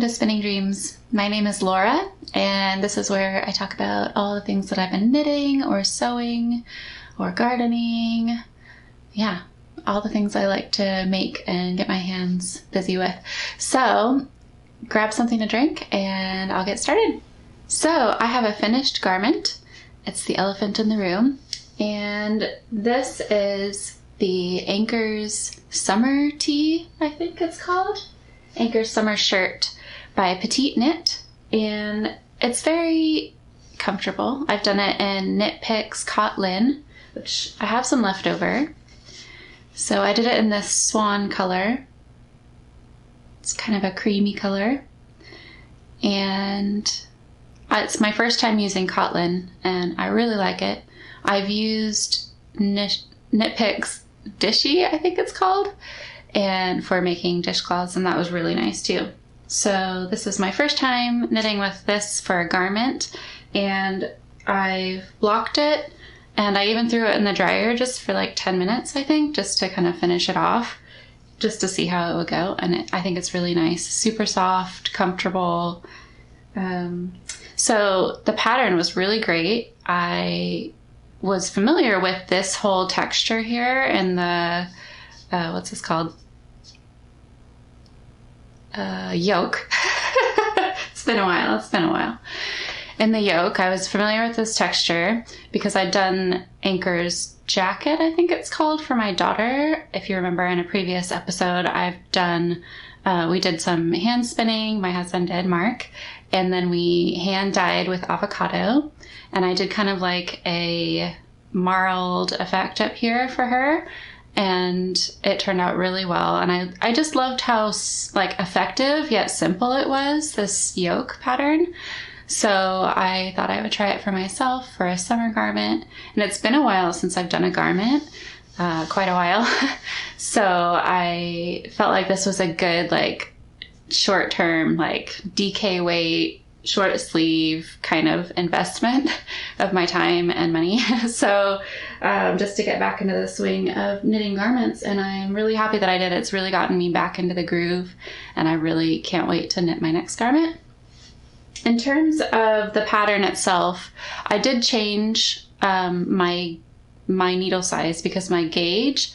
to Spinning Dreams. My name is Laura, and this is where I talk about all the things that I've been knitting or sewing or gardening. Yeah, all the things I like to make and get my hands busy with. So grab something to drink and I'll get started. So I have a finished garment. It's the elephant in the room. And this is the Anker's Summer Tee, I think it's called. Anker's Summer Shirt by Petite Knit. And it's very comfortable. I've done it in Knit Picks CotLin, which I have some left over. So I did it in this Swan color. It's kind of a creamy color. And it's my first time using CotLin, and I really like it. I've used Knit Picks Dishy, I think it's called, and for making dishcloths, and that was really nice too. So this is my first time knitting with this for a garment, and I've blocked it, and I even threw it in the dryer just for like 10 minutes, I think, just to kind of finish it off, just to see how it would go. And I think it's really nice, super soft, comfortable. So the pattern was really great. I was familiar with this whole texture here in the, what's this called? Yoke. It's been a while. In the yoke, I was familiar with this texture because I'd done Anker's jacket, I think it's called, for my daughter. If you remember in a previous episode, we did some hand spinning, my husband did, Mark, and then we hand dyed with avocado. And I did kind of like a marled effect up here for her, and it turned out really well. And I just loved how like effective yet simple it was, this yoke pattern. So I thought I would try it for myself for a summer garment. And it's been a while since I've done a garment, quite a while. So I felt like this was a good like short-term, like DK weight, short sleeve kind of investment of my time and money. So just to get back into the swing of knitting garments, and I'm really happy that I did. It's really gotten me back into the groove, and I really can't wait to knit my next garment. In terms of the pattern itself, I did change my needle size because my gauge,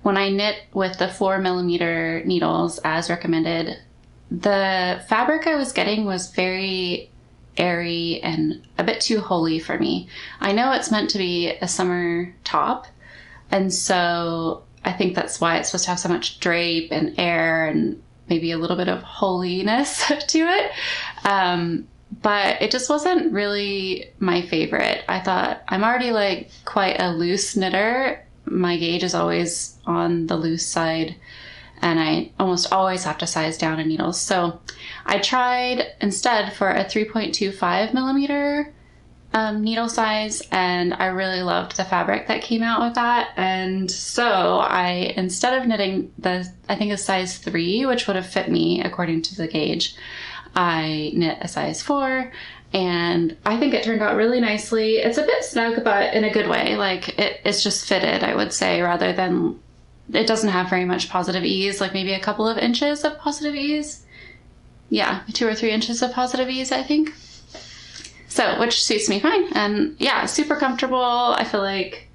when I knit with the 4mm needles as recommended, the fabric I was getting was very airy and a bit too holey for me. I know it's meant to be a summer top, and so I think that's why it's supposed to have so much drape and air and maybe a little bit of holiness to it. But it just wasn't really my favorite. I thought I'm already like quite a loose knitter. My gauge is always on the loose side, and I almost always have to size down in needles. So I tried instead for a 3.25mm needle size, and I really loved the fabric that came out with that. And so I, instead of knitting I think a size 3, which would have fit me according to the gauge, I knit a size 4, and I think it turned out really nicely. It's a bit snug, but in a good way. Like it's just fitted, I would say, rather than, it doesn't have very much positive ease, like maybe a couple of inches of positive ease. Yeah, 2 or 3 inches of positive ease, I think. So, which suits me fine. And yeah, super comfortable. I feel like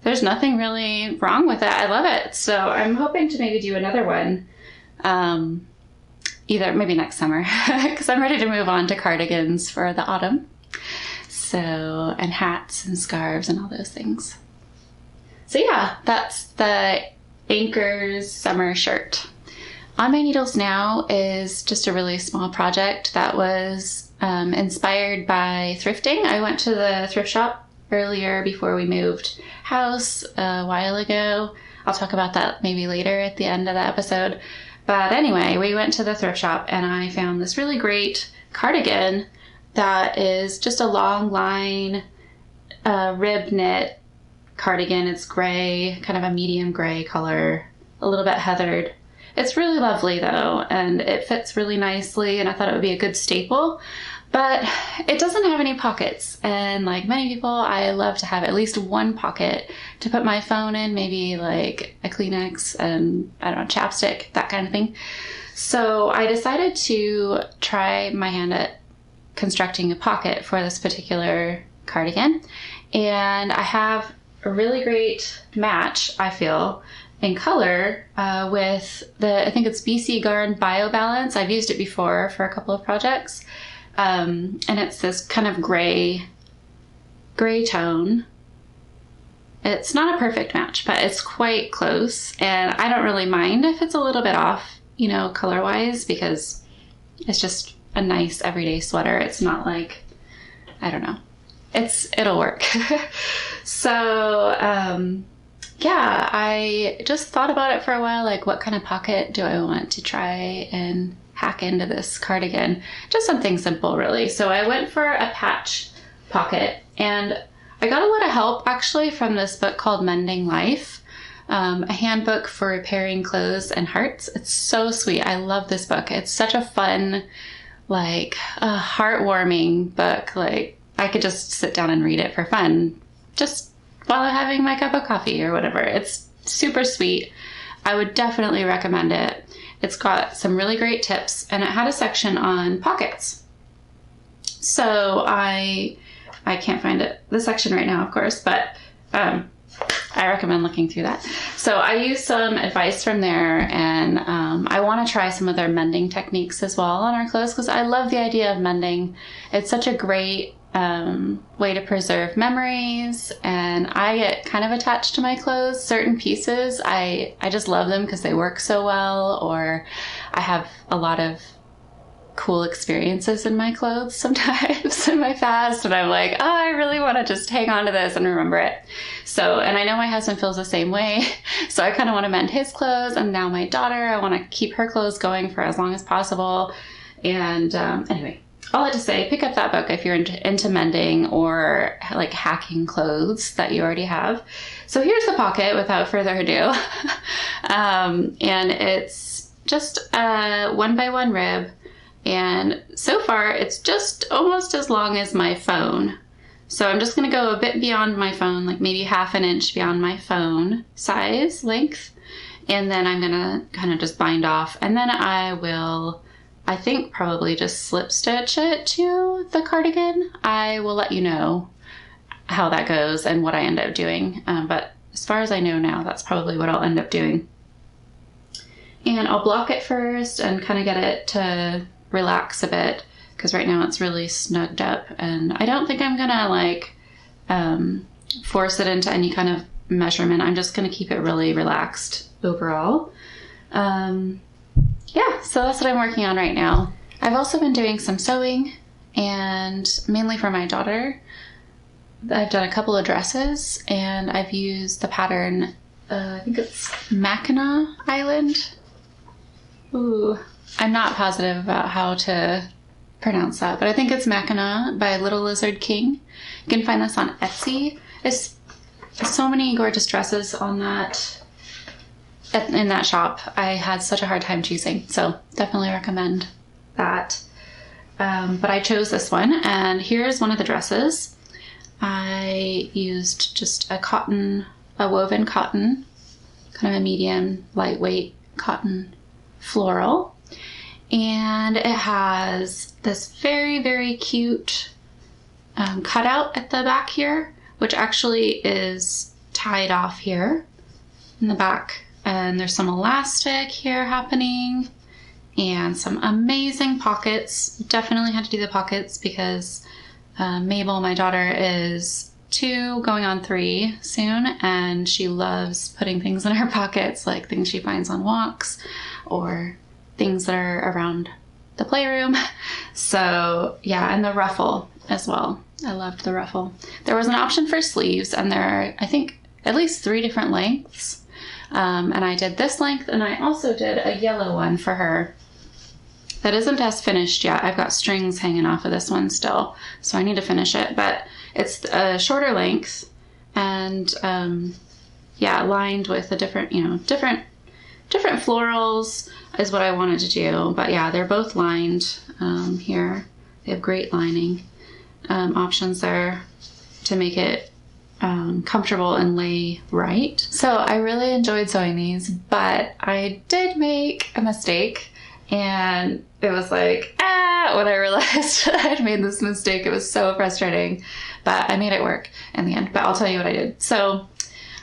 there's nothing really wrong with it. I love it. So I'm hoping to maybe do another one. Either maybe next summer, because I'm ready to move on to cardigans for the autumn. So, and hats and scarves and all those things. So yeah, that's the Anker's Summer Shirt. On my needles now is just a really small project that was inspired by thrifting. I went to the thrift shop earlier before we moved house a while ago. I'll talk about that maybe later at the end of the episode. But anyway, we went to the thrift shop and I found this really great cardigan that is just a long line rib knit cardigan. It's gray, kind of a medium gray color, a little bit heathered. It's really lovely though, and it fits really nicely, and I thought it would be a good staple. But it doesn't have any pockets, and like many people, I love to have at least one pocket to put my phone in, maybe like a Kleenex and, I don't know, chapstick, that kind of thing. So I decided to try my hand at constructing a pocket for this particular cardigan. And I have a really great match, I feel, in color with I think it's BC Garn Bio Balance. I've used it before for a couple of projects. And it's this kind of gray tone. It's not a perfect match, but it's quite close. And I don't really mind if it's a little bit off, you know, color-wise, because it's just a nice everyday sweater. It's not like, I don't know. It'll work. So, yeah, I just thought about it for a while, like what kind of pocket do I want to try and hack into this cardigan? Just something simple, really. So I went for a patch pocket, and I got a lot of help actually from this book called Mending Life, a handbook for repairing clothes and hearts. It's so sweet. I love this book. It's such a fun, like, heartwarming book. Like, I could just sit down and read it for fun, just while I'm having my cup of coffee or whatever. It's super sweet. I would definitely recommend it. It's got some really great tips, and it had a section on pockets. So I can't find the section right now, of course, but I recommend looking through that. So I used some advice from there, and I want to try some of their mending techniques as well on our clothes, because I love the idea of mending. It's such a great way to preserve memories, and I get kind of attached to my clothes. Certain pieces, I just love them because they work so well, or I have a lot of cool experiences in my clothes sometimes in my past, and I'm like, oh, I really want to just hang on to this and remember it. So, and I know my husband feels the same way, so I kind of want to mend his clothes, and now my daughter, I want to keep her clothes going for as long as possible. And anyway, all that to say, pick up that book if you're into mending or like hacking clothes that you already have. So here's the pocket without further ado. And it's just a 1x1 rib. And so far it's just almost as long as my phone. So I'm just going to go a bit beyond my phone, like maybe half an inch beyond my phone size length. And then I'm going to kind of just bind off. And then I will, I think, probably just slip stitch it to the cardigan. I will let you know how that goes and what I end up doing. But as far as I know now, that's probably what I'll end up doing. And I'll block it first and kind of get it to relax a bit, because right now it's really snugged up, and I don't think I'm gonna like force it into any kind of measurement. I'm just gonna keep it really relaxed overall. Yeah, so that's what I'm working on right now. I've also been doing some sewing, and mainly for my daughter. I've done a couple of dresses, and I've used the pattern, I think it's Mackinac Island. Ooh, I'm not positive about how to pronounce that, but I think it's Mackinac by Little Lizard King. You can find this on Etsy. There's so many gorgeous dresses on that, in that shop. I had such a hard time choosing, so definitely recommend that. But I chose this one, and here's one of the dresses. I used just a woven cotton, kind of a medium, lightweight cotton floral. And it has this very, very cute cutout at the back here, which actually is tied off here in the back. And there's some elastic here happening and some amazing pockets. Definitely had to do the pockets because Mabel, my daughter, is 2 going on 3 soon, and she loves putting things in her pockets, like things she finds on walks or things that are around the playroom. So yeah, and the ruffle as well. I loved the ruffle. There was an option for sleeves, and there are, I think, at least 3 different lengths. And I did this length, and I also did a yellow one for her that isn't as finished yet. I've got strings hanging off of this one still, so I need to finish it, but it's a shorter length, and yeah, lined with a different florals is what I wanted to do. But yeah, they're both lined here. They have great lining options there to make it comfortable and lay right. So I really enjoyed sewing these, but I did make a mistake, And it was like, when I realized I'd made this mistake, it was so frustrating, but I made it work in the end. But I'll tell you what I did. So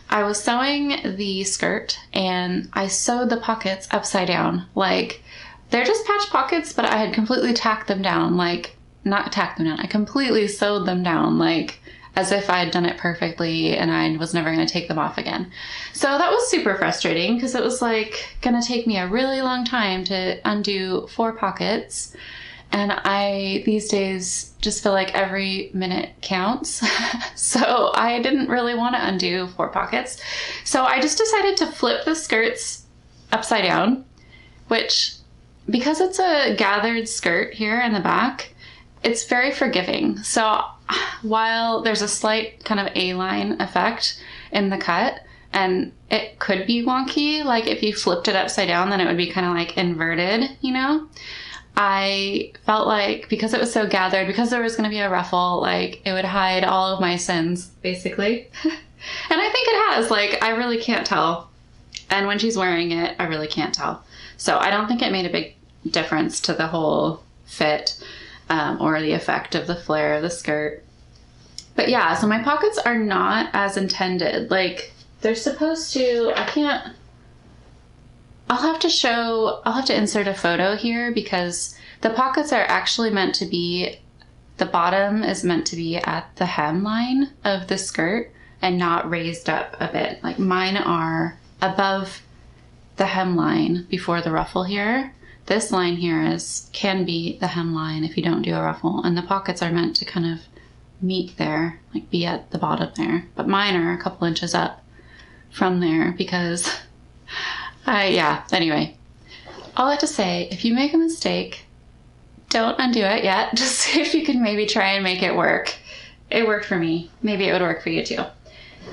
I was sewing the skirt and I sewed the pockets upside down. Like, they're just patch pockets, but I had completely tacked them down. Like, not tacked them down. I completely sewed them down, like, as if I had done it perfectly and I was never going to take them off again. So that was super frustrating because it was like going to take me a really long time to undo 4 pockets. And I, these days, just feel like every minute counts. So I didn't really want to undo 4 pockets. So I just decided to flip the skirts upside down, which, because it's a gathered skirt here in the back, it's very forgiving. So while there's a slight kind of A-line effect in the cut, and it could be wonky, like if you flipped it upside down, then it would be kind of like inverted, you know? I felt like because it was so gathered, because there was going to be a ruffle, like it would hide all of my sins, basically. And I think it has. Like, I really can't tell. And when she's wearing it, I really can't tell. So I don't think it made a big difference to the whole fit or the effect of the flare of the skirt. But yeah, so my pockets are not as intended. Like, they're supposed to, I'll have to insert a photo here because the pockets are actually meant to be, the bottom is meant to be at the hemline of the skirt and not raised up a bit. Like, mine are above the hemline before the ruffle here. This line here can be the hemline if you don't do a ruffle, and the pockets are meant to kind of meet there, like be at the bottom there. But mine are a couple inches up from there because anyway, all I have to say, if you make a mistake, don't undo it yet. Just see if you can maybe try and make it work. It worked for me. Maybe it would work for you too.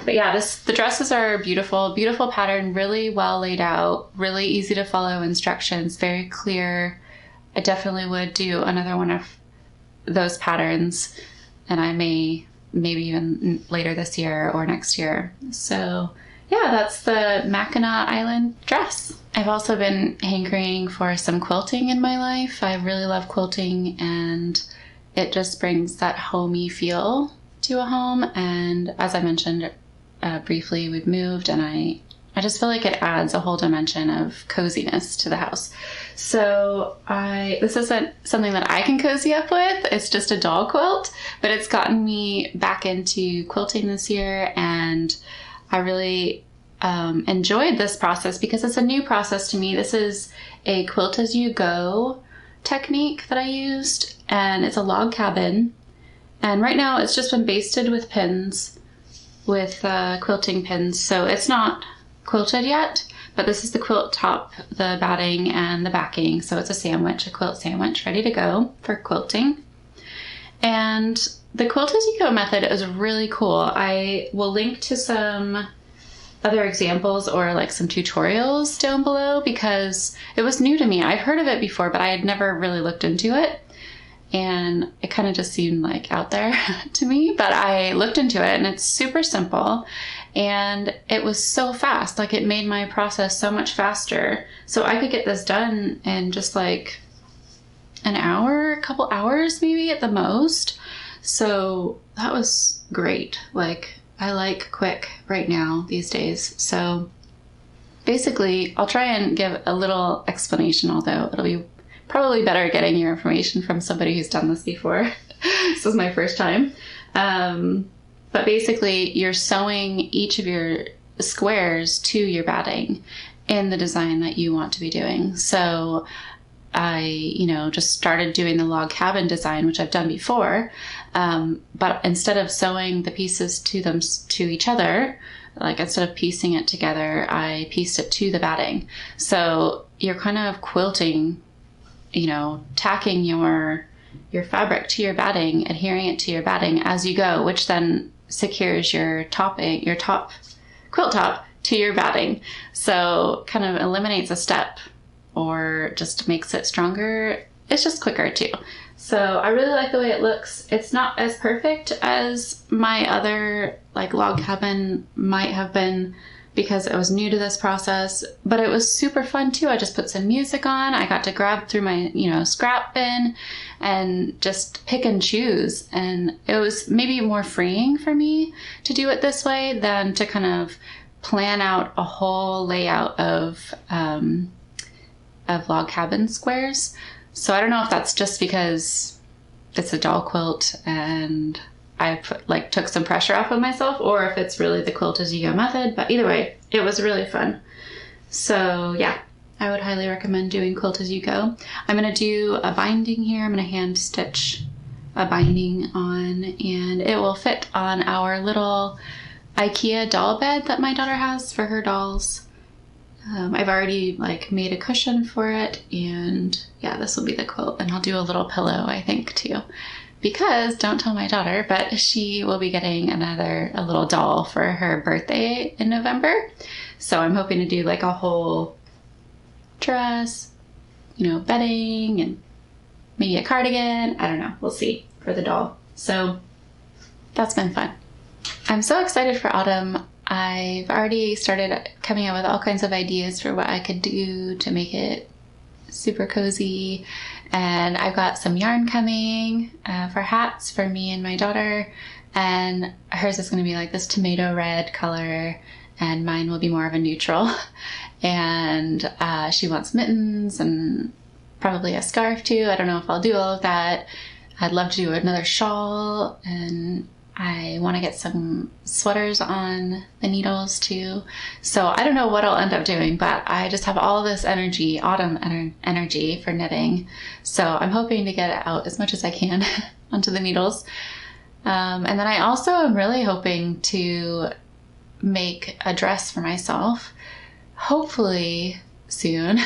But yeah, the dresses are beautiful, beautiful pattern, really well laid out, really easy to follow instructions, very clear. I definitely would do another one of those patterns, and I maybe even later this year or next year. So yeah, that's the Mackinac Island dress. I've also been hankering for some quilting in my life. I really love quilting, and it just brings that homey feel to a home. And as I mentioned briefly, we've moved, and I just feel like it adds a whole dimension of coziness to the house. So this isn't something that I can cozy up with. It's just a doll quilt, but it's gotten me back into quilting this year, and I really enjoyed this process because it's a new process to me. This is a quilt as you go technique that I used, and it's a log cabin. And right now it's just been basted with pins, with quilting pins. So it's not quilted yet, but this is the quilt top, the batting, and the backing. So it's a quilt sandwich ready to go for quilting. And the quilt as you go method is really cool. I will link to some other examples or like some tutorials down below because it was new to me. I'd heard of it before, but I had never really looked into it. And it kind of just seemed like out there to me, but I looked into it and it's super simple and it was so fast. Like, it made my process so much faster. So I could get this done in just like an hour, a couple hours maybe at the most. So that was great. Like, I like quick right now these days. So basically I'll try and give a little explanation, although it'll be probably better getting your information from somebody who's done this before. This is my first time. But basically you're sewing each of your squares to your batting in the design that you want to be doing. So I, just started doing the log cabin design, which I've done before. But instead of sewing the pieces to each other, like instead of piecing it together, I pieced it to the batting. So you're kind of quilting, tacking your fabric to your batting, adhering it to your batting as you go, which then secures your top quilt top to your batting. So kind of eliminates a step or just makes it stronger. It's just quicker too. So I really like the way it looks. It's not as perfect as my other like log cabin might have been because I was new to this process, but it was super fun too. I just put some music on. I got to grab through my, scrap bin and just pick and choose. And it was maybe more freeing for me to do it this way than to kind of plan out a whole layout of log cabin squares. So I don't know if that's just because it's a doll quilt and I took some pressure off of myself, or if it's really the quilt as you go method, but either way, it was really fun. So yeah, I would highly recommend doing quilt as you go. I'm going to do a binding here. I'm going to hand stitch a binding on, and it will fit on our little IKEA doll bed that my daughter has for her dolls. I've already made a cushion for it, and yeah, this will be the quilt, and I'll do a little pillow, I think, too. Because, don't tell my daughter, but she will be getting a little doll for her birthday in November. So I'm hoping to do a whole dress, bedding, and maybe a cardigan. I don't know. We'll see for the doll. So that's been fun. I'm so excited for autumn. I've already started coming up with all kinds of ideas for what I could do to make it super cozy. And I've got some yarn coming for hats for me and my daughter, and hers is going to be this tomato red color, and mine will be more of a neutral. And she wants mittens and probably a scarf too. I don't know if I'll do all of that. I'd love to do another shawl, and I want to get some sweaters on the needles too. So I don't know what I'll end up doing, but I just have all this energy, autumn energy for knitting. So I'm hoping to get it out as much as I can onto the needles. And then I also am really hoping to make a dress for myself, hopefully soon.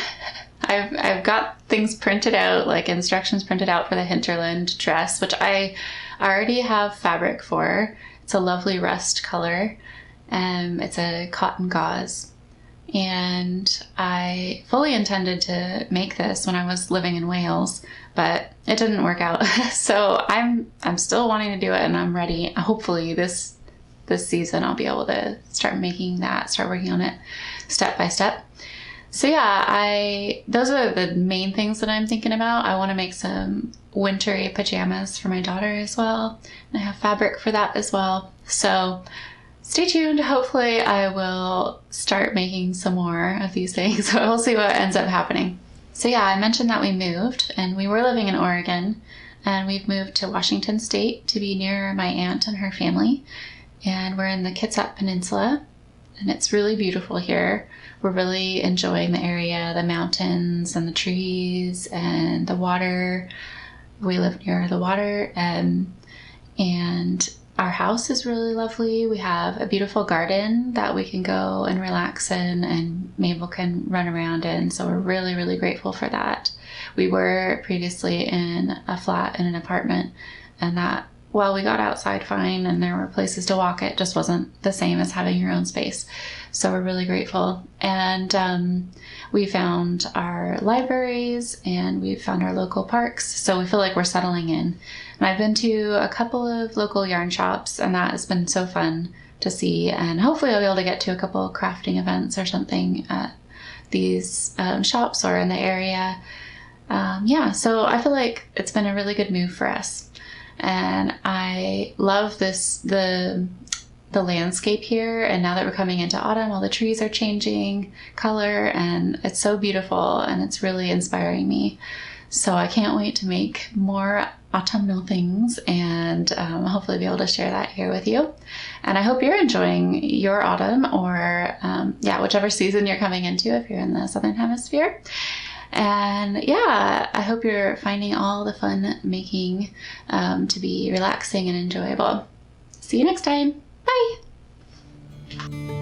I've got things printed out, instructions printed out for the hinterland dress, which I already have fabric for. It's a lovely rust color. It's a cotton gauze. And I fully intended to make this when I was living in Wales, but it didn't work out. So I'm still wanting to do it, and I'm ready. Hopefully this season I'll be able to start making that, start working on it step by step. So yeah, those are the main things that I'm thinking about. I want to make some wintry pajamas for my daughter as well. And I have fabric for that as well. So stay tuned. Hopefully I will start making some more of these things. We'll see what ends up happening. So yeah, I mentioned that we moved, and we were living in Oregon, and we've moved to Washington State to be near my aunt and her family. And we're in the Kitsap Peninsula, and it's really beautiful here. We're really enjoying the area, the mountains and the trees and the water. We live near the water, and our house is really lovely. We have a beautiful garden that we can go and relax in, and Mabel can run around in. So we're really, really grateful for that. We were previously in a flat in an apartment, and that, while we got outside fine and there were places to walk, it just wasn't the same as having your own space. So we're really grateful. And we found our libraries, and we found our local parks. So we feel like we're settling in. And I've been to a couple of local yarn shops, and that has been so fun to see. And hopefully I'll be able to get to a couple of crafting events or something at these shops or in the area. So I feel like it's been a really good move for us. And I love the landscape here. And now that we're coming into autumn, all the trees are changing color, and it's so beautiful, and it's really inspiring me. So I can't wait to make more autumnal things, and hopefully be able to share that here with you. And I hope you're enjoying your autumn, or whichever season you're coming into if you're in the Southern Hemisphere. And yeah, I hope you're finding all the fun making to be relaxing and enjoyable. See you next time. Bye.